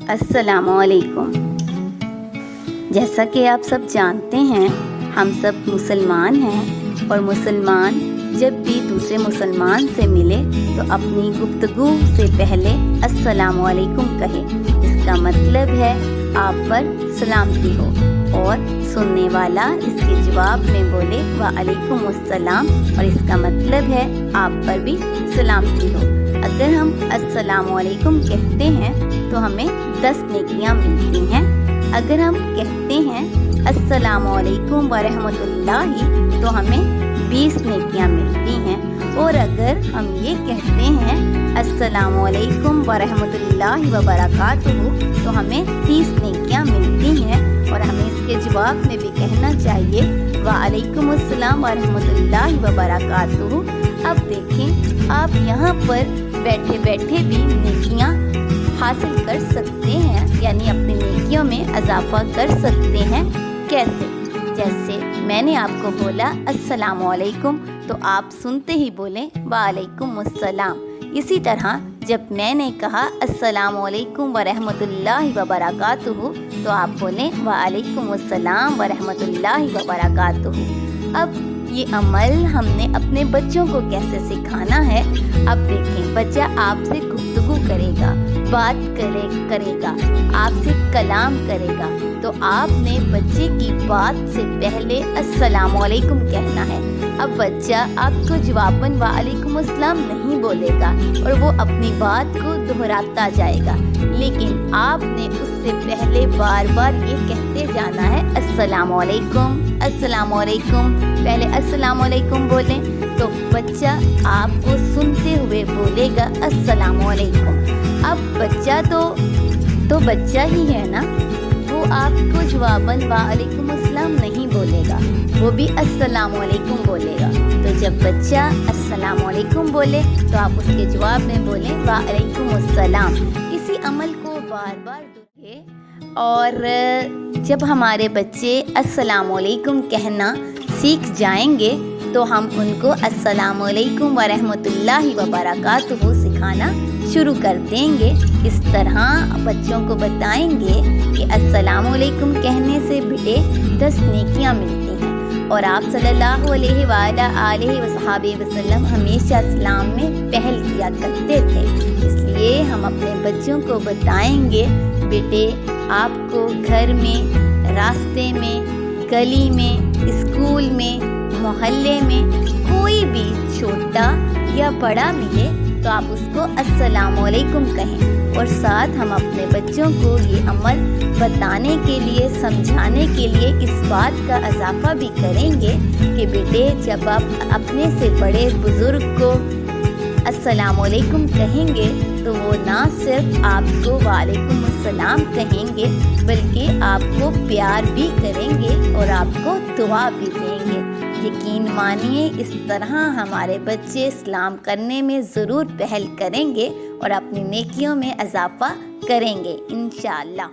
السلام علیکم۔ جیسا کہ آپ سب جانتے ہیں، ہم سب مسلمان ہیں اور مسلمان جب بھی دوسرے مسلمان سے ملے تو اپنی گفتگو سے پہلے السلام علیکم کہے۔ اس کا مطلب ہے آپ پر سلامتی ہو، اور سننے والا اس کے جواب میں بولے وعلیکم السلام، اور اس کا مطلب ہے آپ پر بھی سلامتی ہو۔ اگر ہم السلام علیکم کہتے ہیں تو ہمیں 10 نیکیاں ملتی ہیں۔ اگر ہم کہتے ہیں السلام علیکم ورحمۃ اللہ تو ہمیں 20 نیکیاں ملتی ہیں، اور اگر ہم یہ کہتے ہیں السلام علیکم ورحمۃ اللہ وبرکاتہ تو ہمیں 30 نیکیاں ملتی ہیں، اور ہمیں اس کے جواب میں بھی کہنا چاہیے وعلیکم السلام ورحمۃ اللہ وبرکاتہ۔ اب دیکھیں، آپ یہاں پر بیٹھے بیٹھے بھی نیکیاں حاصل کر سکتے ہیں، یعنی اپنی نیکیوں میں اضافہ کر سکتے ہیں۔ کیسے؟ جیسے میں نے آپ کو بولا السلام علیکم تو آپ سنتے ہی بولیں وعلیکم السلام۔ اسی طرح جب میں نے کہا السلام علیکم ورحمۃ اللہ وبرکاتہ تو آپ بولیں وعلیکم السلام ورحمۃ اللہ وبرکاتہ۔ اب یہ عمل ہم نے اپنے بچوں کو کیسے سکھانا ہے؟ اب دیکھیں، بچہ آپ سے گفتگو کرے گا، بات کرے گا، آپ سے کلام کرے گا، تو آپ نے بچے کی بات سے پہلے السلام علیکم کہنا ہے۔ اب بچہ آپ کو جواباً وعلیکم السلام نہیں بولے گا اور وہ اپنی بات کو دہراتا جائے گا، لیکن آپ نے اس سے پہلے بار بار یہ کہتے جانا ہے السلام علیکم، السلام علیکم۔ پہلے السلام علیکم بولیں تو بچہ آپ کو سنتے ہوئے بولے گا السلام علیکم۔ اب بچہ تو بچہ ہی ہے نا، وہ آپ کو جواباً وعلیکم السلام نہیں بولے گا، وہ بھی السلام علیکم بولے گا۔ تو جب بچہ السلام علیکم بولے تو آپ اس کے جواب میں بولیں وعلیکم السلام۔ اسی عمل کو بار بار دہرائیں، اور جب ہمارے بچے السلام علیکم کہنا سیکھ جائیں گے تو ہم ان کو السلام علیکم ورحمۃ اللہ وبرکاتہ سکھانا شروع کر دیں گے۔ اس طرح بچوں کو بتائیں گے کہ السلام علیکم کہنے سے بیٹے 10 نیکیاں ملتی ہیں، اور آپ صلی اللہ علیہ وآلہ آلہ وصحبہ وسلم ہمیشہ اسلام میں پہل کیا کرتے تھے۔ اس لیے ہم اپنے بچوں کو بتائیں گے بیٹے، آپ کو گھر میں، راستے میں، گلی میں، اسکول میں، محلے میں کوئی بھی چھوٹا یا بڑا ملے تو آپ اس کو السلام علیکم کہیں، اور ساتھ ہم اپنے بچوں کو یہ عمل بتانے کے لیے، سمجھانے کے لیے اس بات کا اضافہ بھی کریں گے کہ بیٹے، جب آپ اپنے سے بڑے بزرگ کو السلام علیکم کہیں گے تو وہ نہ صرف آپ کو وعلیکم السلام کہیں گے بلکہ آپ کو پیار بھی کریں گے اور آپ کو دعا بھی دیں گے۔ یقین مانیے، اس طرح ہمارے بچے اسلام کرنے میں ضرور پہل کریں گے اور اپنی نیکیوں میں اضافہ کریں گے انشاءاللہ۔